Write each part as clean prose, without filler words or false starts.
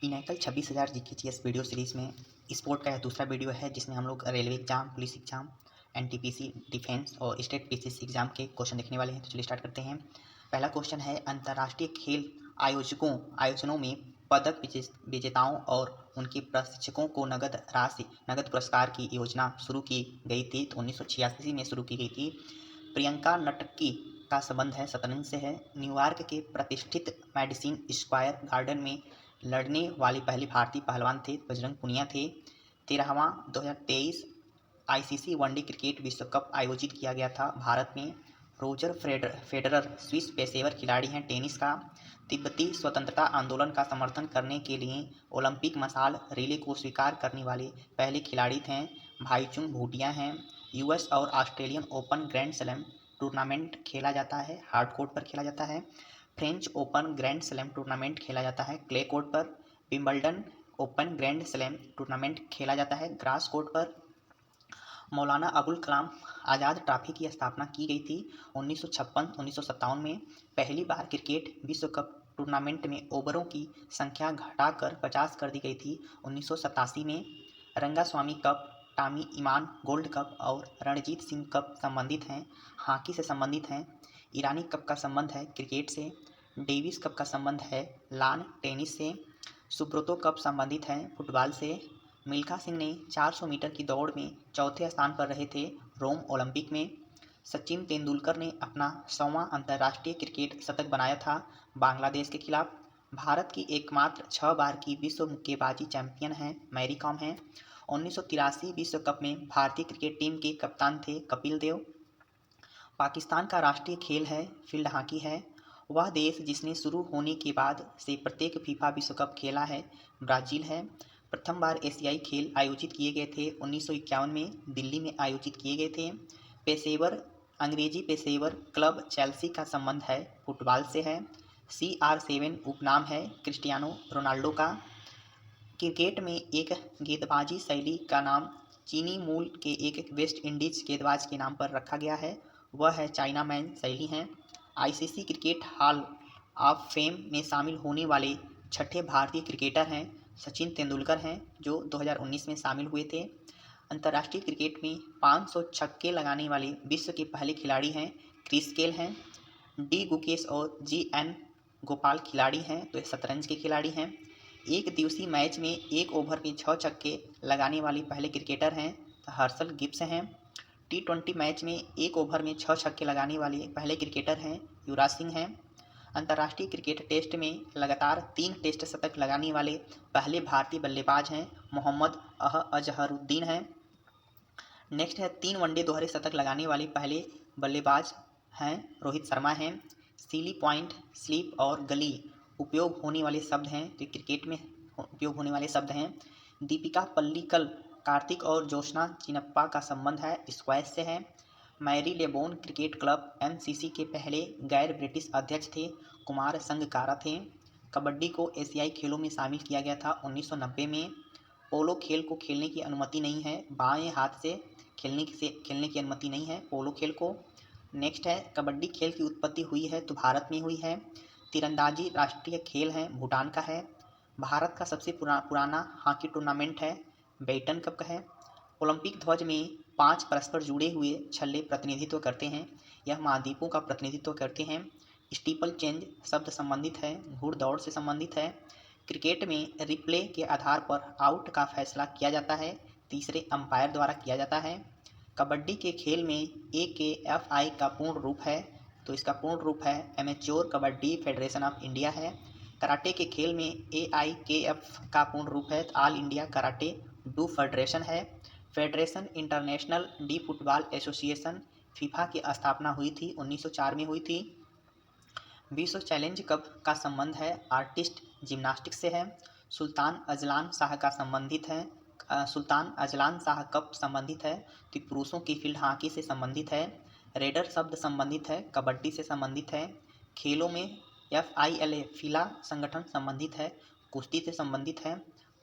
Pinnacle 26,000 GKGS video series में sport का यह दूसरा वीडियो है जिसमें हम लोग railway exam, police exam, NTPC, defence और स्टेट पीसीसी एग्जाम के क्वेश्चन देखने वाले हैं। तो चलिए स्टार्ट करते हैं। पहला क्वेश्चन है, अंतर्राष्ट्रीय खेल आयोजनों में पदक विजेताओं और उनके प्रशिक्षकों को नगद पुरस्कार की योजना शुरू की गई थी। तो 1986 में शुरू की गई थी। प्रियंका नटक्की का संबंध है शतरंज से है। न्यूयॉर्क के प्रतिष्ठित मैडिसन स्क्वायर गार्डन में लड़ने वाले पहले भारतीय पहलवान थे बजरंग पुनिया थे। 13वां 2023 आईसीसी वनडे क्रिकेट विश्व कप आयोजित किया गया था भारत में। रोजर फेडरर स्विस पेशेवर खिलाड़ी हैं टेनिस का। तिब्बती स्वतंत्रता आंदोलन का समर्थन करने के लिए ओलंपिक मशाल रिले को स्वीकार करने वाले पहले खिलाड़ी थे भाईचुंग भूटिया हैं। यूएस और Australian open grand slam tournament खेला जाता है, हार्ड कोर्ट पर खेला जाता है। French open grand slam tournament खेला जाता है क्ले कोर्ट पर। Wimbledon open grand slam tournament खेला जाता है ग्रास कोर्ट पर। मौलाना अबुल कलाम आज़ाद ट्रॉफी की स्थापना की गई थी 1956-1957 में। पहली बार क्रिकेट विश्व कप टूर्नामेंट में ओवरों की संख्या घटाकर 50 कर दी गई थी 1987 में। रंगास्वामी कप, टॉमी इमान गोल्ड कप और रणजीत सिंह कप संबंधित हैं, हॉकी से संबंधित हैं। ईरानी कप का संबंध है क्रिकेट से। डेविस कप का संबंध है लान टेनिस से। सुब्रतो कप संबंधित हैं फुटबॉल से। मिल्खा सिंह ने 400 मीटर की दौड़ में चौथे स्थान पर रहे थे रोम ओलंपिक में। सचिन तेंदुलकर ने अपना 100वां अंतर्राष्ट्रीय क्रिकेट शतक बनाया था बांग्लादेश के खिलाफ। भारत की एकमात्र 6 बार की विश्व मुक्केबाजी चैंपियन हैं मैरी कॉम हैं। 1983 विश्व कप में भारतीय क्रिकेट टीम के कप्तान थे कपिल देव। पाकिस्तान का राष्ट्रीय खेल है फील्ड हॉकी है। वह देश जिसने शुरू होने के बाद से प्रत्येक फीफा विश्व कप खेला है ब्राज़ील है। प्रथम बार एशियाई खेल आयोजित किए गए थे 1951 में दिल्ली में आयोजित किए गए थे। अंग्रेजी पेशेवर क्लब चेल्सी का संबंध है फुटबॉल से है। CR7 उपनाम है क्रिस्टियानो रोनाल्डो का। क्रिकेट में एक गेंदबाजी शैली का नाम चीनी मूल के एक वेस्ट इंडीज गेंदबाज के नाम पर रखा गया है, वह है चाइना मैन शैली हैं। ICC cricket hall of fame में शामिल होने वाले छठे भारतीय क्रिकेटर हैं सचिन तेंदुलकर हैं जो 2019 में शामिल हुए थे। अंतर्राष्ट्रीय क्रिकेट में 500 छक्के लगाने वाले विश्व के पहले खिलाड़ी हैं क्रिस गेल हैं। डी गुकेश और GN गोपाल खिलाड़ी हैं, तो ये शतरंज के खिलाड़ी हैं। एक दिवसीय मैच में एक ओवर में 6 छक्के लगाने वाले पहले क्रिकेटर हैं हर्षल गिब्स हैं। T20 मैच में एक ओवर में 6 छक्के लगाने वाले पहले क्रिकेटर हैं युवराज सिंह हैं। अंतर्राष्ट्रीय क्रिकेट टेस्ट में लगातार 3 टेस्ट शतक लगाने वाले पहले भारतीय बल्लेबाज हैं मोहम्मद अजहरुद्दीन हैं। नेक्स्ट है 3 वनडे दोहरे शतक लगाने वाले पहले बल्लेबाज हैं रोहित शर्मा हैं। सीली पॉइंट, स्लीप और गली उपयोग होने वाले शब्द हैं, तो क्रिकेट में उपयोग होने वाले शब्द हैं। दीपिका पल्लिकल कार्तिक और ज्योत्सना चिनप्पा का संबंध है स्क्वैश से है। मैरी लेबोन क्रिकेट क्लब MCC के पहले गैर ब्रिटिश अध्यक्ष थे कुमार संगकारा थे। कबड्डी को एशियाई खेलों में शामिल किया गया था 1990 में। पोलो खेल को खेलने की अनुमति नहीं है, बाएं हाथ से खेलने की अनुमति नहीं है पोलो खेल को। नेक्स्ट है कबड्डी खेल की उत्पत्ति हुई है तो भारत में हुई है। तीरंदाजी राष्ट्रीय खेल है भूटान का है। भारत का सबसे पुराना हॉकी टूर्नामेंट है बेटन कप का है। ओलंपिक ध्वज में 5 परस्पर जुड़े हुए छल्ले प्रतिनिधित्व करते हैं, यह महाद्वीपों का प्रतिनिधित्व करते हैं। स्टीपल चेंज शब्द संबंधित है घुड़दौड़ से संबंधित है। क्रिकेट में रिप्ले के आधार पर आउट का फैसला किया जाता है तीसरे अंपायर द्वारा किया जाता है। कबड्डी के खेल में AKFI का पूर्ण रूप है, तो इसका पूर्ण रूप है amateur kabaddi federation of India है। कराटे के खेल में AIKF का पूर्ण रूप है all India karate do federation है। Federation international de football association FIFA की स्थापना हुई थी 1904 में हुई थी। विश्व चैलेंज कप का संबंध है आर्टिस्ट जिम्नास्टिक्स से है। सुल्तान अजलान शाह का संबंधित है सुल्तान अजलान शाह कप संबंधित है, तो पुरुषों की फील्ड हॉकी से संबंधित है। रेडर शब्द संबंधित है कबड्डी से संबंधित है। खेलों में FILA फीला संगठन संबंधित है कुश्ती से संबंधित है।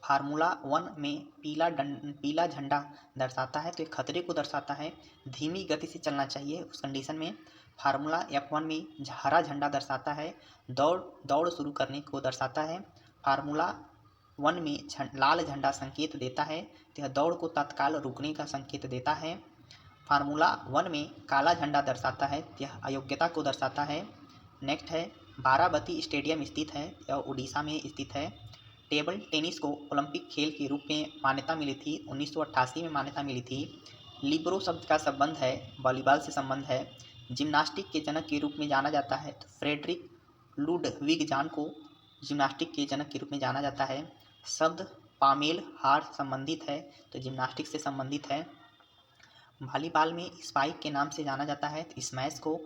फार्मूला 1 में पीला झंडा दर्शाता है, तो ये खतरे को दर्शाता है, धीमी गति से चलना चाहिए उस कंडीशन में। फार्मूला F1 में हरा झंडा दर्शाता है दौड़ शुरू करने को दर्शाता है। फार्मूला वन में लाल झंडा संकेत देता है, तो यह दौड़ को तत्काल रुकने का संकेत देता है। फार्मूला वन में काला झंडा दर्शाता है, यह अयोग्यता को दर्शाता है। नेक्स्ट है बाराबती स्टेडियम स्थित है, यह उड़ीसा में स्थित है। टेबल टेनिस को ओलंपिक खेल के रूप में मान्यता मिली थी, 1988 में मान्यता मिली थी। लिब्रो शब्द का संबंध है वॉलीबॉल से संबंध है। जिम्नास्टिक के जनक के रूप में जाना जाता है, तो फ्रेडरिक लुडविग जान को जिम्नास्टिक के जनक के रूप में जाना जाता है। शब्द पामेल हार संबंधित है, तो जिम्नास्टिक से संबंधित है। वॉलीबॉल में स्पाइक के नाम से जाना जाता है, तो स्मैश को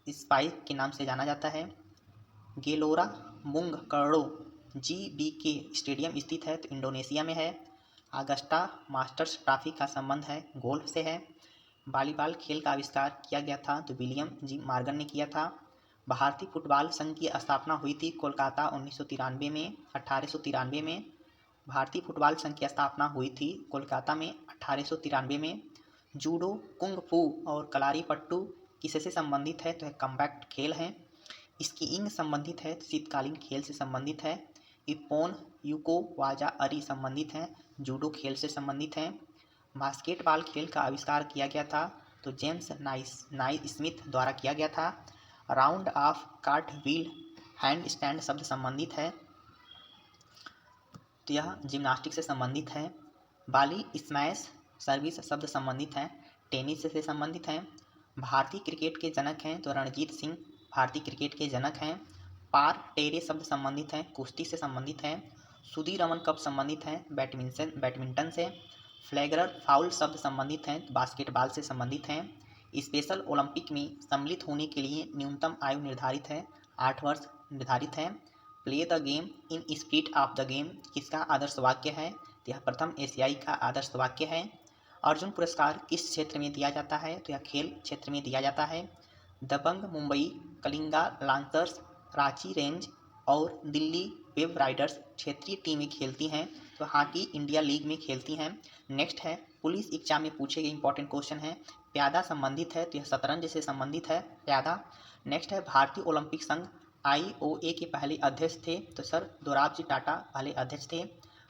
स्पाइक के नाम से जाना जाता है। गेलोरा मुंगकर्डो GBK स्टेडियम स्थित है, तो इंडोनेशिया में है। अगस्टा मास्टर्स ट्रॉफी का संबंध है गोल्फ से है। वॉलीबॉल खेल का आविष्कार किया गया था, तो विलियम जी मॉर्गन ने किया था। भारतीय फुटबॉल संघ की स्थापना हुई थी कोलकाता 1993 में 1893 में। भारतीय फुटबॉल संघ की स्थापना हुई थी कोलकाता में 1893 में। जूडो, कुंग फू और कलारीपट्टू किससे संबंधित है, तो यह कॉम्बैट खेल है। स्कीइंग संबंधित है, शीतकालीन खेल से संबंधित है। इप्पोन यूको वाजा अरी संबंधित हैं, जूडो खेल से संबंधित हैं। बास्केटबॉल खेल का आविष्कार किया गया था, तो जेम्स नाइस्मिथ द्वारा किया गया था। Round of cart wheel hand stand शब्द संबंधित है, तो यह जिम्नास्टिक से संबंधित है। बाली स्मैश सर्विस शब्द संबंधित है, टेनिस से संबंधित है। भारतीय क्रिकेट के जनक हैं, तो रणजीत सिंह भारतीय क्रिकेट के जनक हैं। पार टेरे शब्द संबंधित हैं, कुश्ती से संबंधित है। सुधीरमन कप संबंधित हैं, बैडमिंटन से। फ्लैगरर फाउल शब्द संबंधित हैं, बास्केटबॉल से संबंधित हैं। स्पेशल ओलंपिक में सम्मिलित होने के लिए न्यूनतम आयु निर्धारित है, 8 वर्ष निर्धारित है। Play the game in spirit of the game किसका आदर्श वाक्य है, यह प्रथम एशियाई का आदर्श वाक्य है। अर्जुन पुरस्कार किस क्षेत्र में दिया जाता है, तो यह खेल क्षेत्र में दिया जाता है। दबंग मुंबई, कलिंगा लांसर्स, रांची रेंज और दिल्ली वेव राइडर्स क्षेत्रीय टीमें खेलती हैं, तो हॉकी इंडिया लीग में खेलती हैं। नेक्स्ट है पुलिस एग्जाम में पूछे गए इंपॉर्टेंट क्वेश्चन है। प्यादा संबंधित है, तो यह शतरंज से संबंधित है प्यादा। नेक्स्ट है भारतीय ओलंपिक संघ IOA के पहले अध्यक्ष थे, तो सर दोराबजी टाटा पहले अध्यक्ष थे।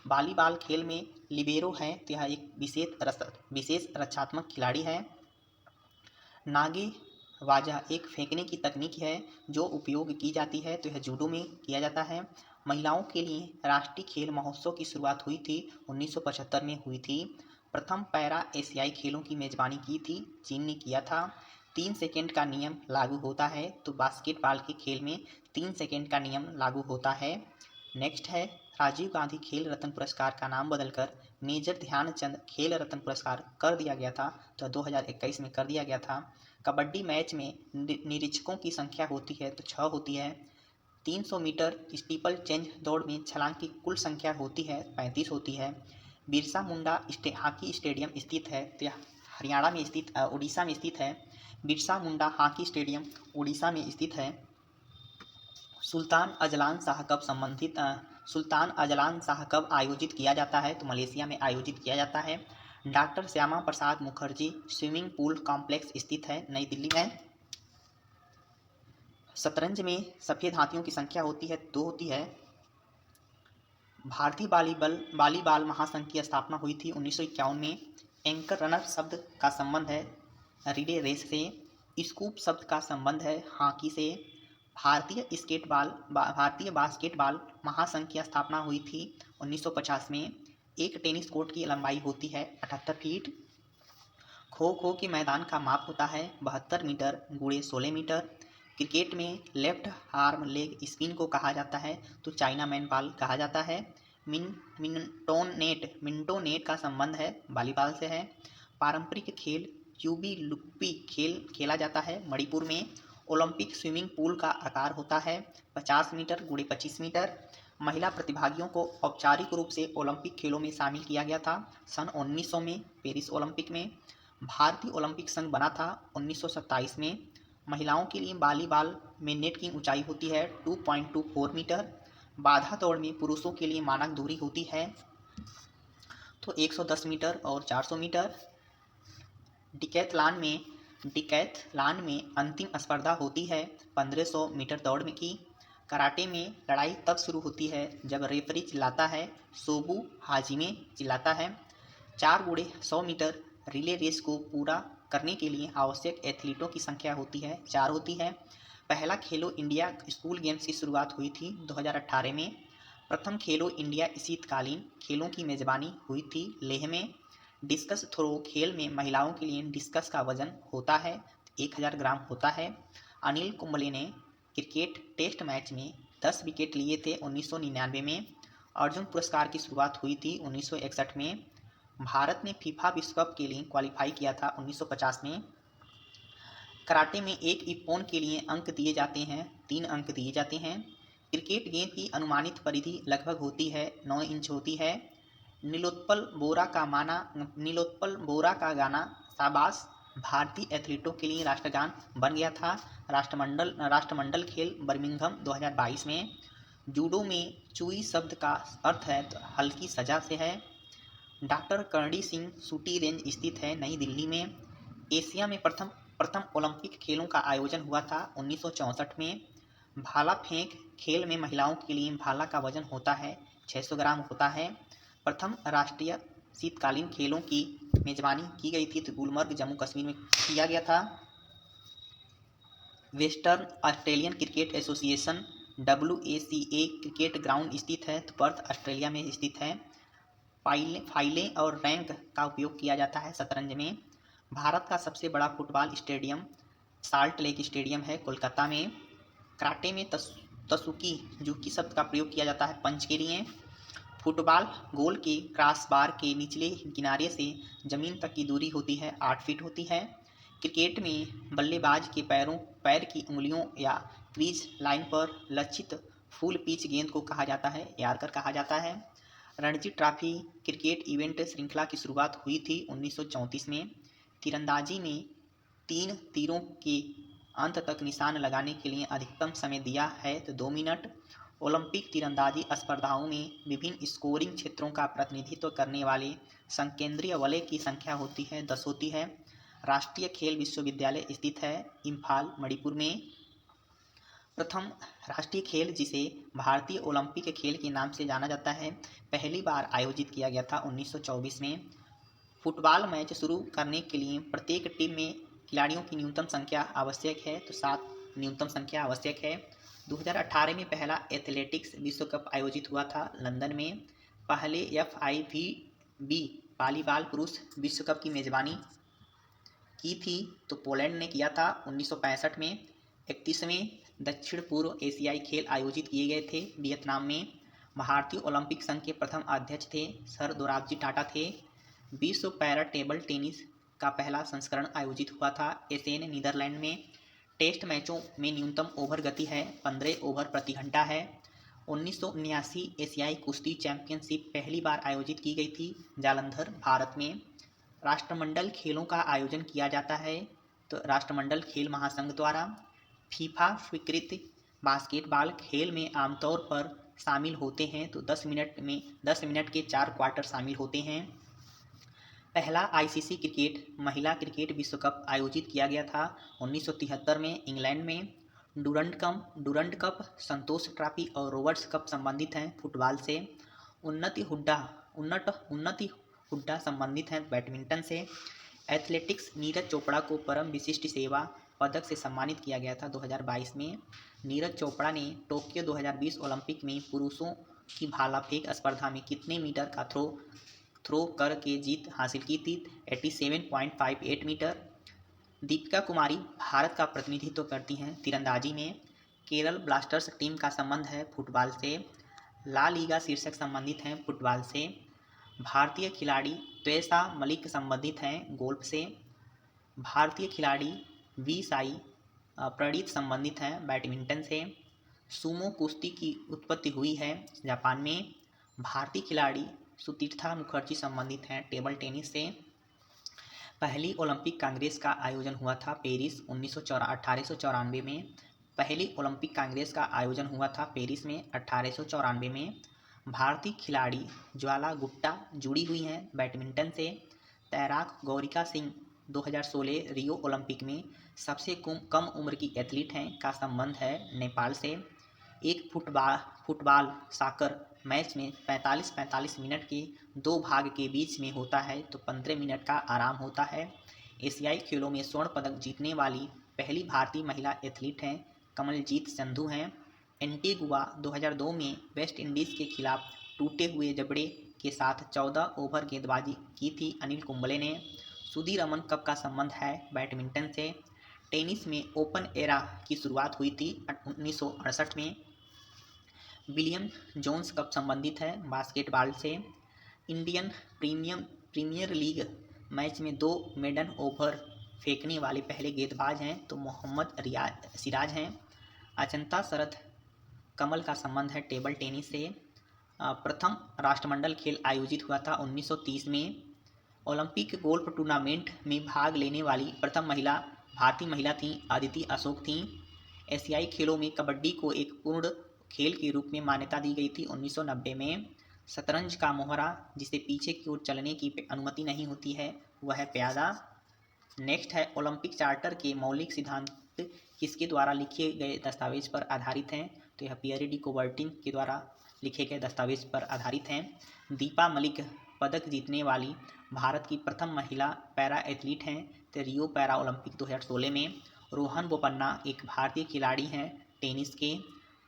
वॉलीबॉल खेल में लिबेरो है, तो यह एक विशेष रक्षात्मक खिलाड़ी है। नागे वाजा एक फेंकने की तकनीक है जो उपयोग की जाती है, तो यह जूडो में किया जाता है। महिलाओं के लिए राष्ट्रीय खेल महोत्सव की शुरुआत हुई थी, 1975 में हुई थी। प्रथम पैरा एशियाई खेलों की मेजबानी की थी, चीन ने किया था। 3 सेकेंड का नियम लागू होता है, तो बास्केटबॉल के खेल में 3 सेकेंड का नियम लागू होता है। नेक्स्ट है राजीव गांधी खेल रत्न पुरस्कार का नाम बदलकर मेजर ध्यानचंद खेल रत्न पुरस्कार कर दिया गया था, तो 2021 में कर दिया गया था। कबड्डी मैच में निरीक्षकों की संख्या होती है, तो 6 होती है। 300 मीटर स्टीपल चेंज दौड़ में छलांग की कुल संख्या होती है, 35 होती है। बिरसा मुंडा हॉकी स्टेडियम स्थित है, तो यह हरियाणा में स्थित उड़ीसा में स्थित है। बिरसा मुंडा हॉकी स्टेडियम उड़ीसा में स्थित है। सुल्तान अजलान शाह कब आयोजित किया जाता है, तो मलेशिया में आयोजित किया जाता है। Doctor Shyama Prasad Mukherjee swimming pool complex स्थित है नई दिल्ली में। शतरंज में सफ़ेद हाथियों की संख्या होती है, 2 होती है। भारतीय वॉलीबॉल महासंघ की स्थापना हुई थी 1951 में। एंकर रनर शब्द का संबंध है रिले रेस से। स्कूप शब्द का संबंध है हॉकी से। भारतीय बास्केटबॉल महासंघ की स्थापना हुई थी 1950 में। एक टेनिस कोर्ट की लंबाई होती है 78 फीट। खो खो के मैदान का माप होता है 72 मीटर गुणे 16 मीटर। क्रिकेट में लेफ्ट आर्म लेग स्पिन को कहा जाता है, तो चाइना मैन बॉल कहा जाता है। मिंटो नेट का संबंध है वॉलीबॉल से है। पारंपरिक खेल यूबी लुप्पी खेल खेला जाता है मणिपुर में। ओलंपिक स्विमिंग पूल का आकार होता है 50 मीटर गुणे 25 मीटर। महिला प्रतिभागियों को औपचारिक रूप से ओलंपिक खेलों में शामिल किया गया था सन 1900 में पेरिस ओलंपिक में। भारतीय ओलंपिक संघ बना था 1927 में। महिलाओं के लिए वॉलीबॉल में नेट की ऊंचाई होती है 2.24 मीटर। बाधा दौड़ में पुरुषों के लिए मानक दूरी होती है तो 110 मीटर और 400 मीटर। डिकैथलॉन में अंतिम स्पर्धा होती है 1500 मीटर दौड़ में की। कराटे में लड़ाई तब शुरू होती है जब रेफरी चिल्लाता है सोबू हाजिमे चिल्लाता है। 4 बूढ़े 100 मीटर रिले रेस को पूरा करने के लिए आवश्यक एथलीटों की संख्या होती है 4 होती है। पहला खेलो इंडिया स्कूल गेम्स की शुरुआत हुई थी 2018 में। प्रथम खेलो इंडिया शीतकालीन खेलों की मेजबानी हुई थी लेह में। डिस्कस थ्रो खेल में महिलाओं के लिए डिस्कस का वजन होता है 1000 ग्राम होता है। अनिल कुंबले ने क्रिकेट टेस्ट मैच में 10 विकेट लिए थे 1999 में। अर्जुन पुरस्कार की शुरुआत हुई थी 1961 में। भारत ने फीफा विश्व कप के लिए क्वालिफाई किया था 1950 में। कराटे में एक इप्पॉन के लिए अंक दिए जाते हैं 3 अंक दिए जाते हैं। क्रिकेट गेंद की अनुमानित परिधि लगभग होती है 9 इंच होती है। नीलोत्पल बोरा का गाना शाबाश भारतीय एथलीटों के लिए राष्ट्रगान बन गया था। राष्ट्रमंडल खेल बर्मिंघम 2022 में। जूडो में चुई शब्द का अर्थ है तो हल्की सजा से है। Doctor Karni Singh shooting range स्थित है नई दिल्ली में। एशिया में प्रथम ओलंपिक खेलों का आयोजन हुआ था 1964 में। भाला फेंक खेल में महिलाओं के लिए भाला का वजन होता है 600 ग्राम होता है। प्रथम राष्ट्रीय शीतकालीन खेलों की मेजबानी की गई थी तो गुलमर्ग जम्मू कश्मीर में किया गया था। Western Australian cricket association WACA cricket ground स्थित है तो पर्थ ऑस्ट्रेलिया में स्थित है। फाइलें और रैंक का उपयोग किया जाता है शतरंज में। भारत का सबसे बड़ा football stadium salt lake stadium है कोलकाता में। कराटे में तसुकी जुकी शब्द का प्रयोग किया जाता है पंच के लिए। फुटबॉल गोल के क्रॉस बार के निचले किनारे से जमीन तक की दूरी होती है 8 फीट होती है। क्रिकेट में बल्लेबाज के पैर की उंगलियों या क्रीज लाइन पर लक्षित फुल पिच गेंद को कहा जाता है यार्कर कहा जाता है। रणजी ट्रॉफी क्रिकेट इवेंट श्रृंखला की शुरुआत हुई थी 1934 में। तीरंदाजी में 3 तीरों के अंत तक निशान लगाने के लिए अधिकतम समय दिया है तो 2 मिनट। ओलंपिक तीरंदाजी स्पर्धाओं में विभिन्न स्कोरिंग क्षेत्रों का प्रतिनिधित्व करने वाले संकेंद्रीय वलय की संख्या होती है 10 होती है। राष्ट्रीय खेल विश्वविद्यालय स्थित है इम्फाल मणिपुर में। प्रथम राष्ट्रीय खेल जिसे भारतीय ओलंपिक खेल के नाम से जाना जाता है पहली बार आयोजित किया गया था 1924 में। फुटबॉल मैच शुरू करने के लिए प्रत्येक टीम में खिलाड़ियों की न्यूनतम संख्या आवश्यक है तो 7 न्यूनतम संख्या आवश्यक है। 2018 में पहला एथलेटिक्स विश्व कप आयोजित हुआ था लंदन में। पहले FIVB वॉलीबॉल पुरुष विश्व कप की मेजबानी की थी तो पोलैंड ने किया था 1965 में। 31वें दक्षिण पूर्व एशियाई खेल आयोजित किए गए थे वियतनाम में। भारतीय ओलंपिक संघ के प्रथम अध्यक्ष थे सर दोराबजी टाटा थे। विश्व पैरा टेबल टेनिस का पहला संस्करण आयोजित हुआ था एथेन नीदरलैंड में। टेस्ट मैचों में न्यूनतम ओवर गति है 15 ओवर प्रति घंटा है। 1979 एशियाई कुश्ती चैंपियनशिप पहली बार आयोजित की गई थी जालंधर भारत में। राष्ट्रमंडल खेलों का आयोजन किया जाता है तो राष्ट्रमंडल खेल महासंघ द्वारा। फीफा स्वीकृत बास्केटबॉल खेल में आमतौर पर शामिल होते हैं तो 10 मिनट के 4 क्वार्टर शामिल होते हैं। पहला ICC क्रिकेट महिला क्रिकेट विश्व कप आयोजित किया गया था 1973 में इंग्लैंड में। डुरंड कप संतोष ट्रॉफी और रोवर्स कप संबंधित हैं फुटबॉल से। उन्नति हुड्डा संबंधित हैं बैडमिंटन से। एथलेटिक्स नीरज चोपड़ा को परम विशिष्ट सेवा पदक से सम्मानित किया गया था 2022 में। नीरज चोपड़ा ने टोक्यो 2020 ओलंपिक में पुरुषों की भाला फेंक स्पर्धा में कितने मीटर का थ्रो करके जीत हासिल की थी 87.58 मीटर। दीपिका कुमारी भारत का प्रतिनिधित्व करती हैं तीरंदाजी में। केरल ब्लास्टर्स टीम का संबंध है फुटबॉल से। ला लीगा शीर्षक संबंधित हैं फुटबॉल से। भारतीय खिलाड़ी त्वेषा मलिक संबंधित हैं गोल्फ से। भारतीय खिलाड़ी वी साई प्रणीत संबंधित हैं बैडमिंटन से। सुमो कुश्ती की उत्पत्ति हुई है जापान में। भारतीय खिलाड़ी सुतीर्था मुखर्जी संबंधित हैं टेबल टेनिस से। पहली ओलंपिक कांग्रेस का आयोजन हुआ था पेरिस 1894 में। पहली ओलंपिक कांग्रेस का आयोजन हुआ था पेरिस में 1894 में। भारतीय खिलाड़ी ज्वाला गुट्टा जुड़ी हुई हैं बैडमिंटन से। तैराक गौरिका सिंह 2016 रियो ओलंपिक में सबसे कम उम्र की एथलीट हैं का संबंध है नेपाल से। एक फुटबॉल सॉकर मैच में 45-45 मिनट के 2 भाग के बीच में होता है तो 15 मिनट का आराम होता है। एशियाई खेलों में स्वर्ण पदक जीतने वाली पहली भारतीय महिला एथलीट हैं कमलजीत संधू हैं। एंटीगुआ 2002 में वेस्ट इंडीज़ के खिलाफ टूटे हुए जबड़े के साथ 14 ओवर गेंदबाजी की थी अनिल कुंबले ने। सुधीरमन कप का संबंध है बैडमिंटन से। टेनिस में ओपन एरा की शुरुआत हुई थी 1968 में। विलियम जोन्स कप संबंधित है बास्केटबॉल से। इंडियन प्रीमियर लीग मैच में 2 मेडन ओवर फेंकने वाले पहले गेंदबाज हैं तो मोहम्मद सिराज हैं। अजंता शरद कमल का संबंध है टेबल टेनिस से। प्रथम राष्ट्रमंडल खेल आयोजित हुआ था 1930 में। ओलंपिक गोल्फ टूर्नामेंट में भाग लेने वाली प्रथम भारतीय महिला थी अदिति अशोक थी। एशियाई खेलों में कबड्डी को एक पूर्ण खेल के रूप में मान्यता दी गई थी 1990 में। शतरंज का मोहरा जिसे पीछे की ओर चलने की अनुमति नहीं होती है वह है प्यादा। नेक्स्ट है ओलंपिक चार्टर के मौलिक सिद्धांत किसके द्वारा लिखे गए दस्तावेज पर आधारित हैं तो यह पियरे डी कुबर्टिन के द्वारा लिखे गए दस्तावेज पर आधारित हैं। दीपा मलिक पदक जीतने वाली भारत की प्रथम महिला पैरा एथलीट हैं तो रियो पैरा ओलंपिक 2016 में। रोहन बोपन्ना एक भारतीय खिलाड़ी हैं टेनिस के।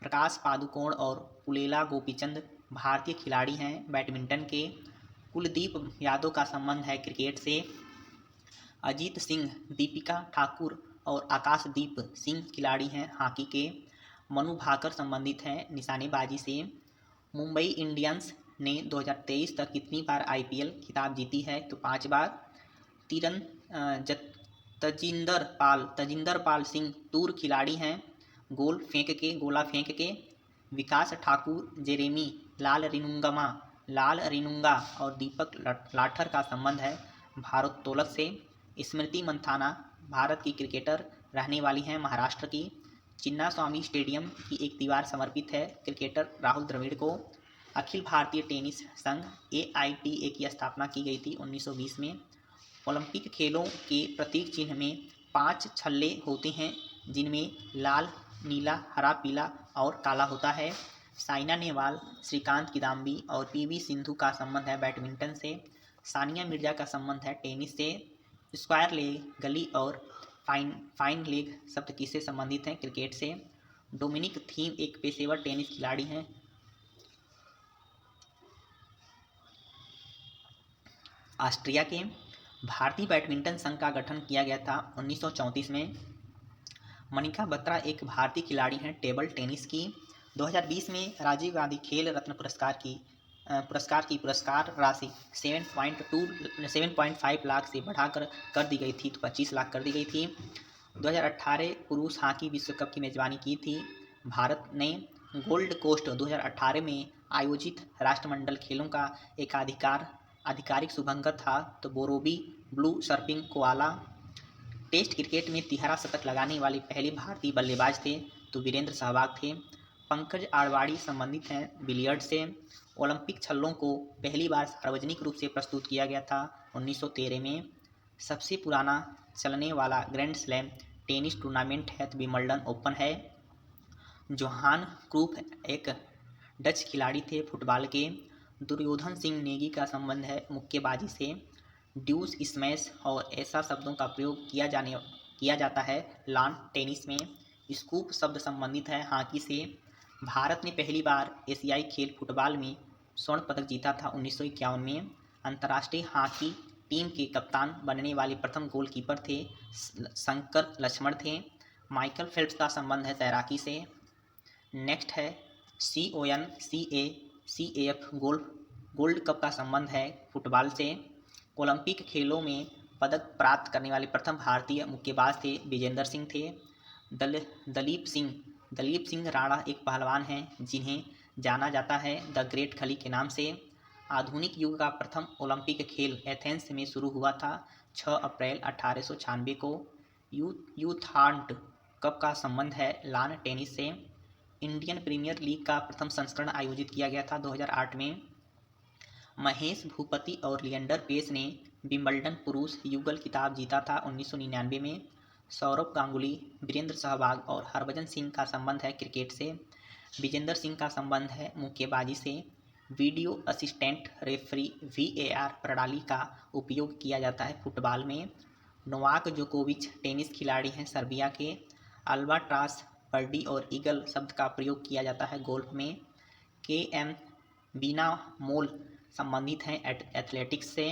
प्रकाश पादुकोण और पुलेला गोपीचंद भारतीय खिलाड़ी हैं बैडमिंटन के। कुलदीप यादव का संबंध है क्रिकेट से। अजीत सिंह, दीपिका ठाकुर और आकाशदीप सिंह खिलाड़ी हैं हॉकी के। मनु भाकर संबंधित हैं निशानेबाजी से। मुंबई इंडियंस ने 2023 तक कितनी बार आईपीएल खिताब जीती है तो 5 बार। तजिंदर पाल सिंह टूर खिलाड़ी हैं गोला फेंक के। विकास ठाकुर, जेरेमी लाल रिनुंगा और दीपक लाठर का संबंध है भारोत्तोलक से। स्मृति मंथाना भारत की क्रिकेटर रहने वाली हैं महाराष्ट्र की। चिन्नास्वामी स्टेडियम की एक दीवार समर्पित है क्रिकेटर राहुल द्रविड़ को। अखिल भारतीय टेनिस संघ AITA की स्थापना की गई थी 1920 में। ओलंपिक खेलों के प्रतीक चिन्ह में 5 छल्ले होते हैं जिनमें लाल, नीला, हरा, पीला और काला होता है। साइना नेहवाल, श्रीकांत किदाम्बी और PV सिंधु का संबंध है बैडमिंटन से। सानिया मिर्जा का संबंध है टेनिस से। स्क्वायर लेग, गली और फाइन लेग शब्द किससे संबंधित हैं क्रिकेट से। डोमिनिक थीम एक पेशेवर टेनिस खिलाड़ी हैं। ऑस्ट्रिया के। भारतीय बैडमिंटन संघ का गठन किया गया था 1934 में। मनिका बत्रा एक भारतीय खिलाड़ी हैं टेबल टेनिस की। 2020 में राजीव गांधी खेल रत्न पुरस्कार की पुरस्कार राशि 7.5 लाख से बढ़ाकर कर दी गई थी तो 25 लाख कर दी गई थी। 2018 पुरुष हॉकी विश्व कप की मेजबानी की थी भारत ने। गोल्ड कोस्ट 2018 में आयोजित राष्ट्रमंडल खेलों का एक आधिकारिक शुभंकर था तो Borobi blue surfing koala. Test cricket में 13 शतक लगाने वाले पहले भारतीय बल्लेबाज थे तो वीरेंद्र सहवाग थे। पंकज आडवाणी संबंधित हैं बिलियर्ड से। ओलंपिक छल्लों को पहली बार सार्वजनिक रूप से प्रस्तुत किया गया था 1913 में। सबसे पुराना चलने वाला ग्रैंड स्लैम टेनिस टूर्नामेंट है तो विंबलडन ओपन है। जोहान क्रूफ एक डच खिलाड़ी थे फुटबॉल के। दुर्योधन सिंह नेगी का संबंध है मुक्केबाजी से। ड्यूस, स्मैश और ऐसा शब्दों का प्रयोग किया जाता है लॉन टेनिस में। स्कूप शब्द संबंधित है हॉकी से। भारत ने पहली बार एशियाई खेल फुटबॉल में स्वर्ण पदक जीता था 1951 में। अंतर्राष्ट्रीय हॉकी टीम के कप्तान बनने वाले प्रथम गोलकीपर थे शंकर लक्ष्मण थे। माइकल फेल्प्स का संबंध है तैराकी से। नेक्स्ट है CONCACAF गोल्ड कप का संबंध है फुटबॉल से। ओलंपिक खेलों में पदक प्राप्त करने वाले प्रथम भारतीय मुक्केबाज थे विजेंदर सिंह थे। दलीप सिंह राणा एक पहलवान हैं जिन्हें जाना जाता है द ग्रेट खली के नाम से। आधुनिक युग का प्रथम ओलंपिक खेल एथेंस में शुरू हुआ था 6 अप्रैल 1896 को। यूथांड कप का संबंध है लॉन टेनिस से। इंडियन प्रीमियर लीग का प्रथम संस्करण आयोजित किया गया था 2008 में। महेश भूपति और लिएंडर पेस ने विंबलडन पुरुष युगल खिताब जीता था 1999 में। सौरव गांगुली, वीरेंद्र सहवाग और हरभजन सिंह का संबंध है क्रिकेट से। विजेंदर सिंह का संबंध है मुक्केबाजी से। वीडियो असिस्टेंट रेफरी VAR प्रणाली का उपयोग किया जाता है फुटबॉल में। नोवाक जोकोविच टेनिस खिलाड़ी हैं सर्बिया के। अल्बाट्रॉस, बर्डी और ईगल शब्द का प्रयोग किया जाता है गोल्फ में। KM बीना मोल संबंधित हैं एथलेटिक्स से।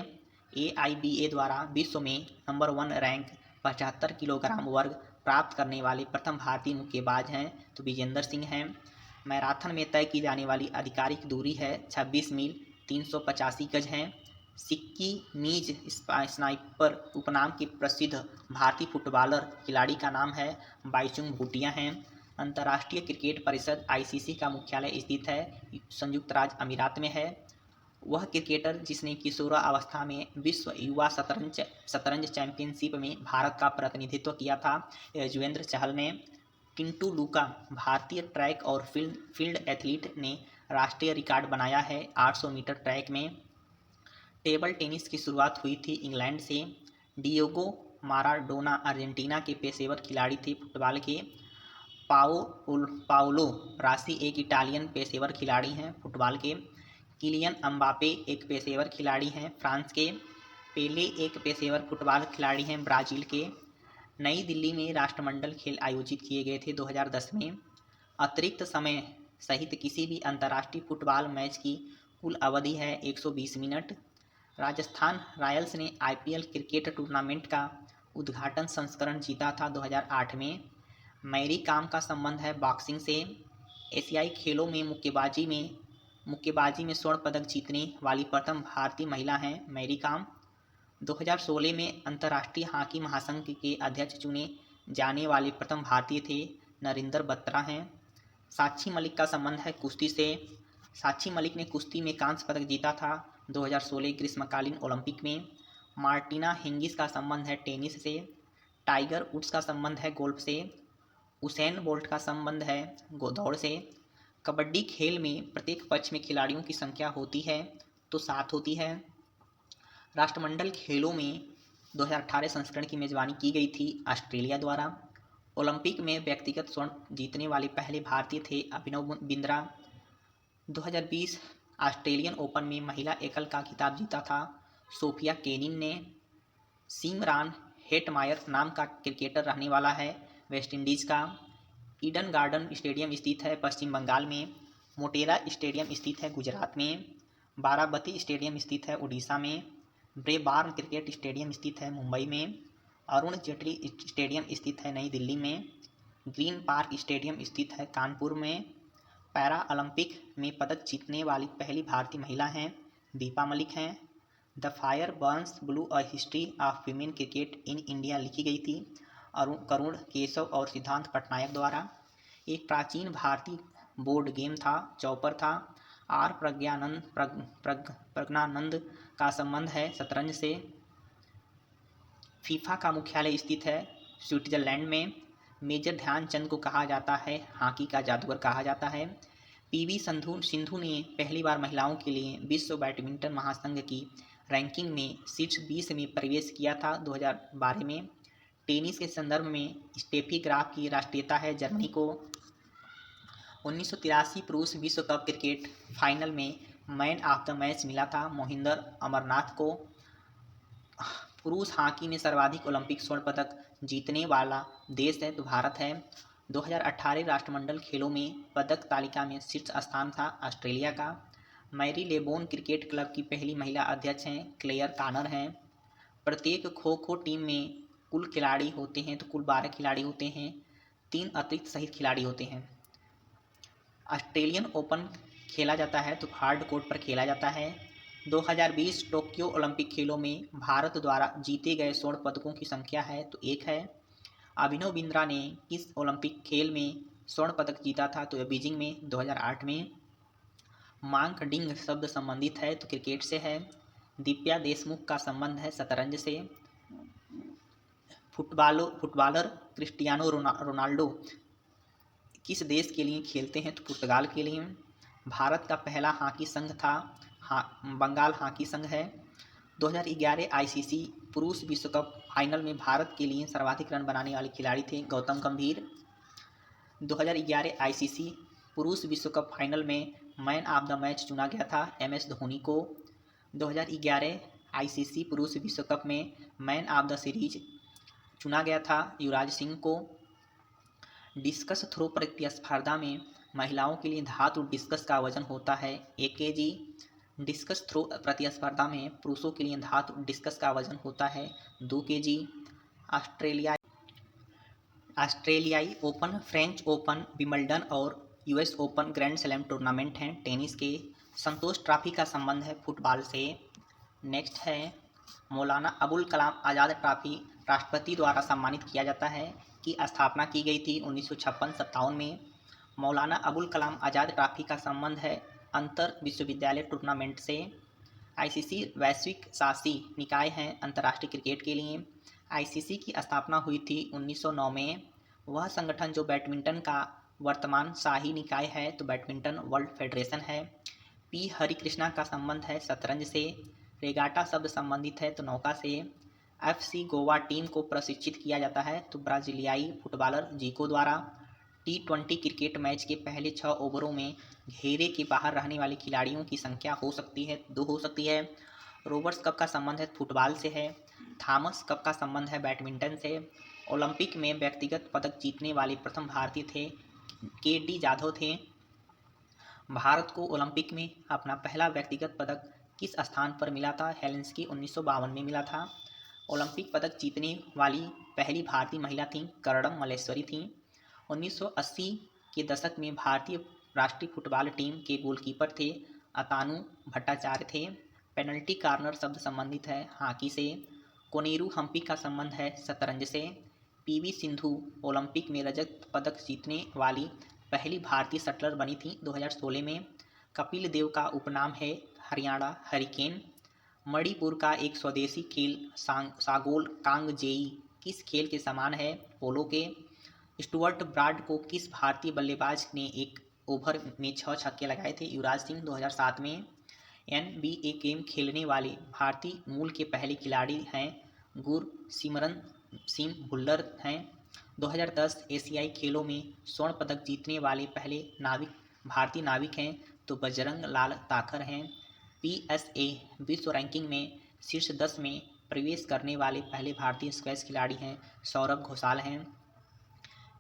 AIBA द्वारा विश्व में नंबर 1 रैंक 75 किलोग्राम वर्ग प्राप्त करने वाले प्रथम भारतीय मुक्केबाज हैं तो विजेंदर सिंह हैं। मैराथन में तय की जाने वाली आधिकारिक दूरी है 26 मील 385 गज हैं। सिक्की मीज स्नाइपर उपनाम के प्रसिद्ध भारतीय फुटबॉलर खिलाड़ी का नाम है बाईचुंग भूटिया हैं। अंतर्राष्ट्रीय क्रिकेट परिषद ICC का मुख्यालय स्थित है संयुक्त राज्य अमीरात में है। वह क्रिकेटर जिसने किशोरावस्था में विश्व युवा शतरंज चैंपियनशिप में भारत का प्रतिनिधित्व किया था युजवेंद्र चहल ने। टिंटू लूका भारतीय ट्रैक और फील्ड एथलीट ने राष्ट्रीय रिकॉर्ड बनाया है 800 मीटर ट्रैक में। टेबल टेनिस की शुरुआत हुई थी इंग्लैंड से। डिएगो माराडोना अर्जेंटीना के पेशेवर खिलाड़ी थे फुटबॉल के। पाओलो रासी एक इटालियन पेशेवर खिलाड़ी हैं फुटबॉल के। किलियन अम्बापे एक पेशेवर खिलाड़ी हैं फ्रांस के। पेले एक पेशेवर फुटबॉल खिलाड़ी हैं ब्राज़ील के। नई दिल्ली में राष्ट्रमंडल खेल आयोजित किए गए थे 2010 में। अतिरिक्त समय सहित किसी भी अंतर्राष्ट्रीय फुटबॉल मैच की कुल अवधि है 120 मिनट। राजस्थान रॉयल्स ने IPL क्रिकेट टूर्नामेंट का उद्घाटन संस्करण जीता था 2008 में। मैरी कॉम का संबंध है बॉक्सिंग से। एशियाई खेलों में मुक्केबाजी में स्वर्ण पदक जीतने वाली प्रथम भारतीय महिला हैं मैरी कॉम। 2016 में अंतर्राष्ट्रीय हॉकी महासंघ के अध्यक्ष चुने जाने वाले प्रथम भारतीय थे नरेंद्र बत्रा हैं। साक्षी मलिक का संबंध है कुश्ती से। साक्षी मलिक ने कुश्ती में कांस्य पदक जीता था 2016 ग्रीष्मकालीन ओलंपिक में। मार्टिना हिंगिस का संबंध है टेनिस से। टाइगर वुड्स का संबंध है गोल्फ से। उसेन बोल्ट का संबंध है दौड़ से। कबड्डी खेल में प्रत्येक पक्ष में खिलाड़ियों की संख्या होती है तो 7 होती है। राष्ट्रमंडल खेलों में 2018 संस्करण की मेजबानी की गई थी ऑस्ट्रेलिया द्वारा। ओलंपिक में व्यक्तिगत स्वर्ण जीतने वाले पहले भारतीय थे अभिनव बिंद्रा। 2020 ऑस्ट्रेलियन ओपन में महिला एकल का खिताब जीता था सोफिया केनिन ने। सिमरान हेटमायर नाम का क्रिकेटर रहने वाला है वेस्टइंडीज़ का। ईडन गार्डन स्टेडियम स्थित है पश्चिम बंगाल में। मोटेरा स्टेडियम स्थित है गुजरात में। बाराबती स्टेडियम स्थित है उड़ीसा में। ब्रेबार्न क्रिकेट स्टेडियम स्थित है मुंबई में। अरुण जेटली स्टेडियम स्थित है नई दिल्ली में। ग्रीन पार्क स्टेडियम स्थित है कानपुर में। पैरा ओलंपिक में पदक जीतने वाली पहली भारतीय महिला हैं दीपा मलिक हैं। The fire Burns blue a history of women cricket in India लिखी गई थी करुण केशव और सिद्धांत पटनायक द्वारा। एक प्राचीन भारतीय बोर्ड गेम था चौपर था। प्रज्ञानंद का संबंध है शतरंज से। फीफा का मुख्यालय स्थित है स्विट्जरलैंड में। मेजर ध्यानचंद को कहा जाता है हॉकी का जादूगर कहा जाता है। PV सिंधु ने पहली बार महिलाओं के लिए विश्व बैडमिंटन महासंघ की रैंकिंग में शीर्ष 20 में प्रवेश किया था 2012 में। टेनिस के संदर्भ में स्टेफी ग्राफ की राष्ट्रीयता है जर्मनी को। 1983 पुरुष विश्व कप क्रिकेट फाइनल में मैन ऑफ द मैच मिला था मोहिंदर अमरनाथ को। पुरुष हॉकी में सर्वाधिक ओलंपिक स्वर्ण पदक जीतने वाला देश है तो भारत है। 2018 राष्ट्रमंडल खेलों में पदक तालिका में शीर्ष स्थान था ऑस्ट्रेलिया का। मैरी लेबोन क्रिकेट क्लब की पहली महिला अध्यक्ष हैं क्लेयर कानर हैं। प्रत्येक खो खो टीम में कुल खिलाड़ी होते हैं तो कुल 12 खिलाड़ी होते हैं। 3 अतिरिक्त सहित खिलाड़ी होते हैं। ऑस्ट्रेलियन ओपन खेला जाता है तो हार्ड कोर्ट पर खेला जाता है। 2020 टोक्यो ओलंपिक खेलों में भारत द्वारा जीते गए स्वर्ण पदकों की संख्या है तो 1 है। अभिनव बिंद्रा ने किस ओलंपिक खेल में स्वर्ण पदक जीता था तो बीजिंग में 2008 में। मांक डिंग शब्द संबंधित है तो क्रिकेट से है। दिव्या देशमुख का संबंध है शतरंज से। फुटबॉलर क्रिस्टियानो रोनाल्डो किस देश के लिए खेलते हैं तो पुर्तगाल के लिए। भारत का पहला हॉकी संघ था बंगाल हॉकी संघ है। 2011 ICC पुरुष विश्व कप फाइनल में भारत के लिए सर्वाधिक रन बनाने वाले खिलाड़ी थे गौतम गंभीर। 2011 ICC पुरुष विश्व कप फाइनल में मैन ऑफ द मैच चुना गया था MS धोनी को। 2011 ICC पुरुष विश्व कप में मैन ऑफ द सीरीज चुना गया था युवराज सिंह को। डिस्कस थ्रो प्रतिस्पर्धा में महिलाओं के लिए धातु डिस्कस का वजन होता है 1 kg। डिस्कस थ्रो प्रतिस्पर्धा में पुरुषों के लिए धातु डिस्कस का वजन होता है 2 kg। ऑस्ट्रेलियाई ओपन, फ्रेंच ओपन, विंबलडन और US open grand slam tournament हैं टेनिस के। संतोष ट्रॉफी का संबंध है फुटबॉल से। नेक्स्ट है मौलाना अबुल कलाम आज़ाद ट्रॉफी राष्ट्रपति द्वारा सम्मानित किया जाता है की स्थापना की गई थी 1956-57 में। मौलाना अबुल कलाम आज़ाद ट्रॉफी का संबंध है अंतर विश्वविद्यालय टूर्नामेंट से। ICC वैश्विक शासी निकाय है अंतर्राष्ट्रीय क्रिकेट के लिए। ICC की स्थापना हुई थी 1909 में। वह संगठन जो बैडमिंटन का वर्तमान शाही निकाय है तो बैडमिंटन वर्ल्ड फेडरेशन है। P हरिकृष्णा का संबंध है शतरंज से। रेगाटा शब्द संबंधित है तो नौका से। FC गोवा टीम को प्रशिक्षित किया जाता है तो ब्राजीलियाई फुटबॉलर जीको द्वारा। T20 क्रिकेट मैच के पहले 6 ओवरों में घेरे के बाहर रहने वाले खिलाड़ियों की संख्या हो सकती है 2 हो सकती है। रोवर्स कप का संबंध है फुटबॉल से है। थॉमस कप का संबंध है बैडमिंटन से। ओलंपिक में व्यक्तिगत पदक जीतने वाले प्रथम भारतीय थे KD जाधव थे। भारत को ओलंपिक में अपना पहला व्यक्तिगत पदक किस स्थान पर मिला था? हेलेंस्की 1952 में मिला था। ओलंपिक पदक जीतने वाली पहली भारतीय महिला थी कर्णम मल्लेश्वरी थी। 1980 के दशक में भारतीय राष्ट्रीय फुटबॉल टीम के गोलकीपर थे अतानु भट्टाचार्य थे। पेनल्टी कॉर्नर शब्द संबंधित है हॉकी से। कोनेरू हम्पी का संबंध है शतरंज से। PV सिंधु ओलंपिक में रजत पदक जीतने वाली पहली भारतीय शटलर बनी थी 2016 में। कपिल देव का उपनाम है हरियाणा हरिकेन। मणिपुर का एक स्वदेशी खेल सागोल कांगजेई किस खेल के समान है? पोलो के। स्टुअर्ट ब्राड को किस भारतीय बल्लेबाज ने एक ओवर में 6 छक्के लगाए थे? युवराज सिंह 2007 में। NBA गेम खेलने वाले भारतीय मूल के पहले खिलाड़ी हैं गुरसिमरन सिंह भुल्लर हैं। 2010 एशियाई खेलों में स्वर्ण पदक जीतने वाले पहले भारतीय नाविक हैं तो बजरंग लाल ताखर हैं। PSA विश्व रैंकिंग में शीर्ष 10 में प्रवेश करने वाले पहले भारतीय स्क्वैश खिलाड़ी हैं सौरभ घोषाल हैं।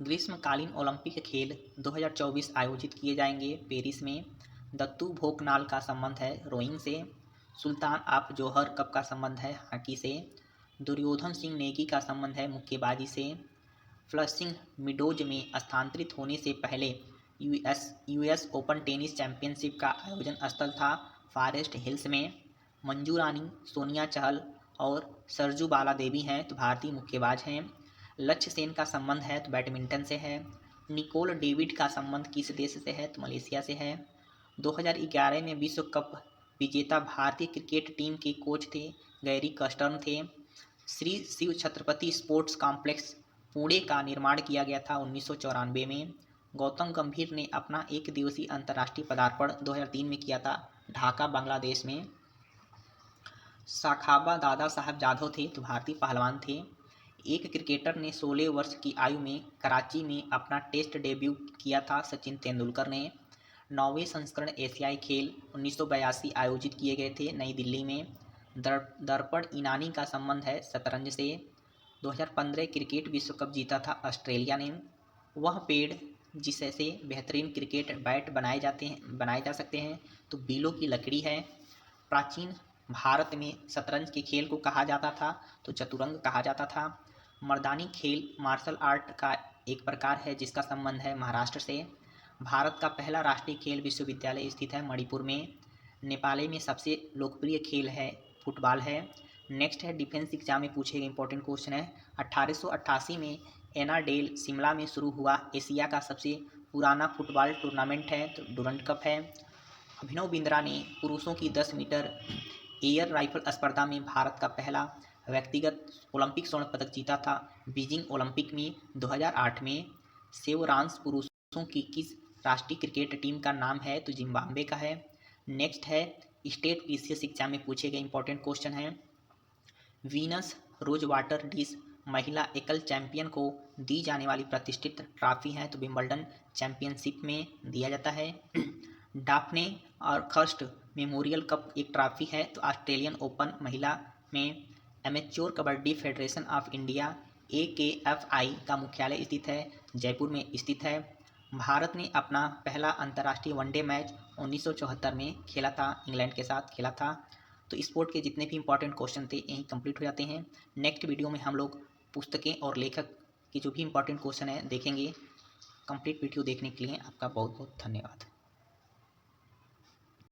ग्रीष्मकालीन ओलंपिक खेल 2024 आयोजित किए जाएंगे पेरिस में। दत्तू भोकनाल का संबंध है रोइंग से। सुल्तान ऑफ जोहर कप का संबंध है हॉकी से। दुर्योधन सिंह नेगी का संबंध है मुक्केबाजी से। फ्लशिंग मीडोज में स्थानांतरित होने से पहले US ओपन टेनिस चैंपियनशिप का आयोजन स्थल था फॉरेस्ट हिल्स में। मंजू रानी, सोनिया चहल और सरजू बाला देवी हैं तो भारतीय मुक्केबाज हैं। लक्ष्य सेन का संबंध है तो बैडमिंटन से है। निकोल डेविड का संबंध किस देश से है तो मलेशिया से है। 2011 में विश्व कप विजेता भारतीय क्रिकेट टीम के कोच थे गैरी कस्टर्न थे। श्री शिव छत्रपति स्पोर्ट्स कॉम्प्लेक्स पुणे का निर्माण किया गया था 1994 में। गौतम गंभीर ने अपना एक दिवसीय अंतर्राष्ट्रीय पदार्पण 2003 में किया था ढाका बांग्लादेश में। साखाबा दादा साहब जाधव थे तो भारतीय पहलवान थे। एक क्रिकेटर ने 16 वर्ष की आयु में कराची में अपना टेस्ट डेब्यू किया था सचिन तेंदुलकर ने। 9वें संस्करण एशियाई खेल 1982 आयोजित किए गए थे नई दिल्ली में। दर्पण ईनानी का संबंध है शतरंज से। 2015 क्रिकेट विश्व कप जीता था ऑस्ट्रेलिया ने। वह पेड़ जिससे बेहतरीन क्रिकेट बैट बनाए जा सकते हैं तो बीलों की लकड़ी है। प्राचीन भारत में शतरंज के खेल को कहा जाता था तो चतुरंग कहा जाता था। मर्दानी खेल मार्शल आर्ट का एक प्रकार है जिसका संबंध है महाराष्ट्र से। भारत का पहला राष्ट्रीय खेल विश्वविद्यालय स्थित है मणिपुर में। नेपाल में सबसे लोकप्रिय खेल है फुटबॉल है। नेक्स्ट है डिफेंस एग्जाम में पूछे गए इंपॉर्टेंट क्वेश्चन है। 1888 में एनाडेल शिमला में शुरू हुआ एशिया का सबसे पुराना फुटबॉल टूर्नामेंट है तो डुरंड कप है। अभिनव बिंद्रा ने पुरुषों की 10 मीटर एयर राइफल स्पर्धा में भारत का पहला व्यक्तिगत ओलंपिक स्वर्ण पदक जीता था बीजिंग ओलंपिक में 2008 में। सेवरांस पुरुषों की किस राष्ट्रीय क्रिकेट टीम का नाम है तो जिम्बाब्वे का है। नेक्स्ट है स्टेट पीसीएस एग्जाम में पूछे गए इंपॉर्टेंट क्वेश्चन है। वीनस रोज वाटर डिश महिला एकल चैंपियन को दी जाने वाली प्रतिष्ठित ट्रॉफी है? तो विंबलडन चैंपियनशिप में दिया जाता है। डाफने और खर्स्ट मेमोरियल कप एक ट्रॉफी है। तो ऑस्ट्रेलियन ओपन महिला में amateur kabaddi federation of India AKFI का मुख्यालय स्थित है, जयपुर में स्थित है। भारत ने अपना पहला अंतर्राष्ट्रीय वनडे मैच 1974 में खेला था, इंग्लैंड के साथ खेला था। तो स्पोर्ट के जितने भी इंपॉर्टेंट क्वेश्चन थे यहीं कंप्लीट हो जाते हैं। नेक्स्ट वीडियो में हम लोग पुस्तकें और लेखक के जो भी इंपॉर्टेंट क्वेश्चन है देखेंगे। कंप्लीट वीडियो देखने के लिए आपका बहुत बहुत धन्यवाद।